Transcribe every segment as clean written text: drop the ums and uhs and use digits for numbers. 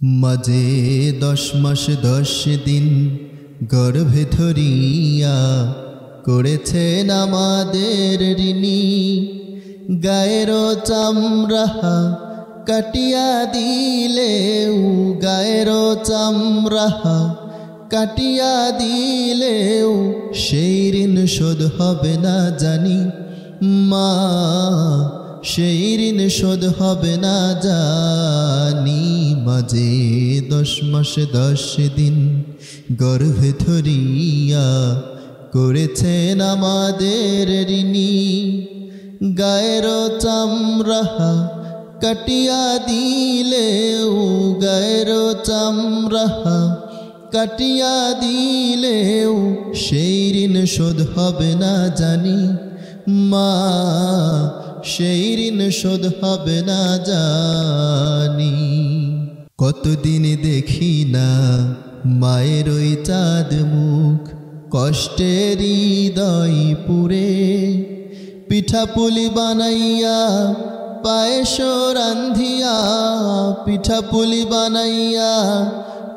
মাঝে 10 মাস 10 দিন গর্ভে ধরিয়া করেছেন আমাদের ঋণী। গায়ের চামড়া কাটিয়া দিলেও, গায়ের চামড়া কাটিয়া দিলেও সেই ঋণ শোধ হবে না জানি মা, সেই ঋণ শোধ হবে না জানি। মাঝে 10 মাস 10 দিন গর্ভে ধরিয়া করেছেন আমাদের ঋণী। গায়ের চামড়া কাটিয়া দিলেও, গায়ের চামড়া কাটিয়া দিলেও সেই ঋণ শোধ হবে না জানি মা, সেই ঋণ শোধ হবে না জানি। কতদিন দেখি না মায়ের ওই চাঁদ মুখ, কষ্টের হৃদয় পুরে পিঠাপুলি বানাইয়া পায়েস রান্ধিয়া, পিঠাপুলি বানাইয়া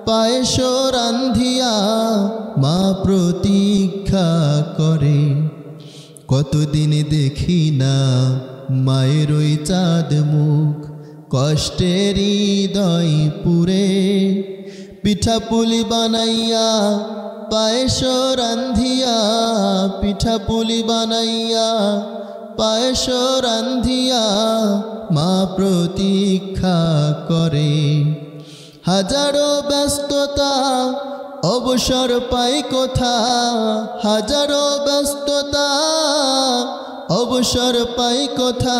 পায়েস রান্ধিয়া মা প্রতীক্ষা করে। কতদিন দেখি না মায়ের ওই চাঁদ মুখ, কষ্টের হৃদয় পুরে পিঠাপুলি বানাইয়া পায়েস রান্ধিয়া, পিঠাপুলি বানাইয়া পায়েস রান্ধিয়া মা প্রতীক্ষা করে। হাজারো ব্যস্ততা অবসর পাই কোথা, হাজারো ব্যস্ততা অবসর পাই কোথা,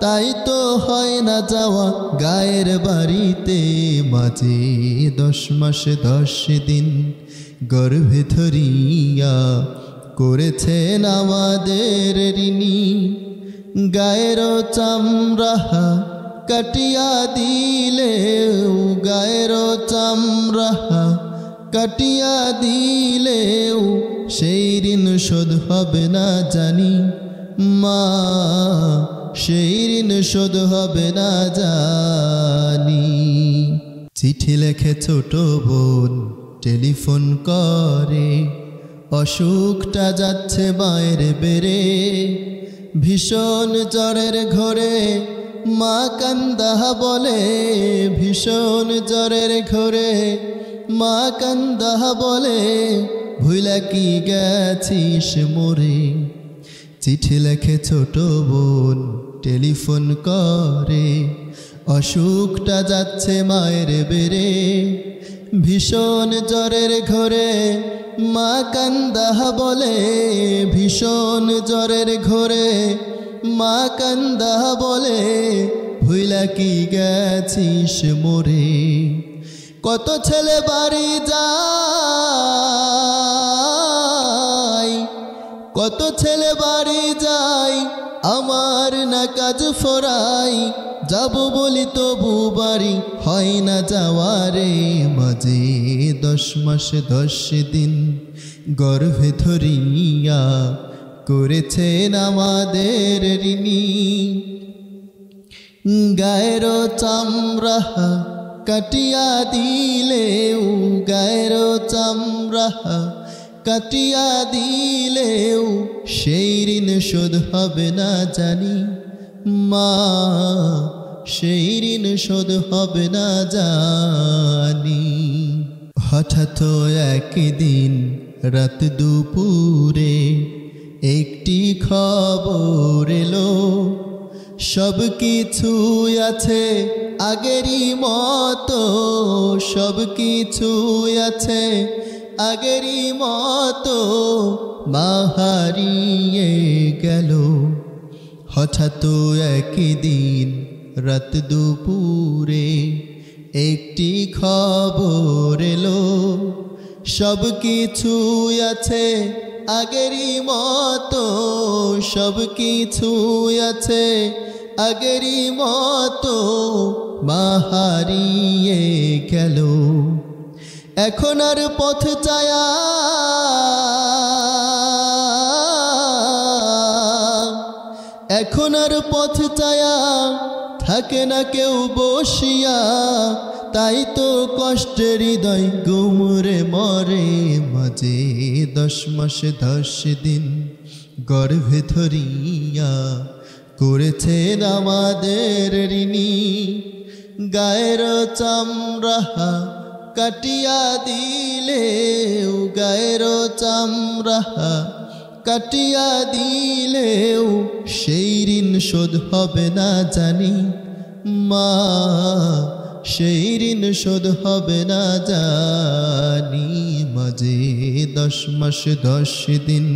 তাই তো হয় না যাওয়া গায়ের বাড়িতে। মাঝে 10 মাস 10 দিন গর্ভে ধরিয়া করেছেন আমাদের ঋণী। গায়ের চামড়া কাটিয়া দিলেও, গায়ের চামড়া কাটিয়া দিলেও সেই ঋণ শোধ হবে না জানি মা, সেই ঋণ শোধ হবে না জানি। চিঠি লেখে ছোট বোন টেলিফোন করে, অসুখটা যাচ্ছে মায়ের বেড়ে। ভীষণ জ্বরের ঘরে মা কান্দা বলে, ভীষণ জ্বরের ঘরে মা কান্দা বলে, ভুলা কি গেছিস মোরে। চিঠি লেখে ছোট বোন টেলিফোন করে, অসুখটা যাচ্ছে মায়ের বেড়ে। ভীষণ জ্বরের ঘরে মা কান্দা বলে, ভীষণ জ্বরের ঘরে মা কান্দা বলে, ভুলা কি গেছিস মোরে। কত ছেলে বাড়ি যায়, কত ছেলে বাড়ি যায়, আমার না কাজ ফোরাই, যাব বলি তবু বাড়ি হয় না যাওয়ারে। মাঝে 10 মাস 10 দিন গর্ভে ধরিয়া করেছেন আমাদের ঋণী। গায়ের চামড়া কাটিয়া দিলেও, গায়ের চামড়া কাটিয়া দিলেও সেই ঋণ শোধ হবে না জানি মা, সেই ঋণ শোধ হবে না জানি। হঠাৎ একদিন রাত দুপুরে একটি খবর এলো, সব কিছু আছে আগেরই মতো, সব কিছু আছে আগেরই মতো, মা হারিয়ে গেল। হঠাৎ একদিন রাত দুপুরে একটি খবর এলো, সব কিছু আছে আগেরই মতো, সব কিছু আছে আগেরই মতো, মা হারিয়ে গেল। এখন আর পথ চায়া, এখন আর পথ চায়া থাকে না কেউ বসিয়া, তাই তো কষ্টের হৃদয় গুমরে মরে মাঝে 10 মাস 10 দিন গর্ভে ধরিয়া করেছেন আমাদের ঋণী গায়ের চামড়া কাটিয়া দিলেও গায়ের চামড়া কাটিয়া দিলেও সেই ঋণ শোধ হবে না জানি মা সেই ঋণ শোধ হবে না জানি মাঝে 10 মাস 10 দিন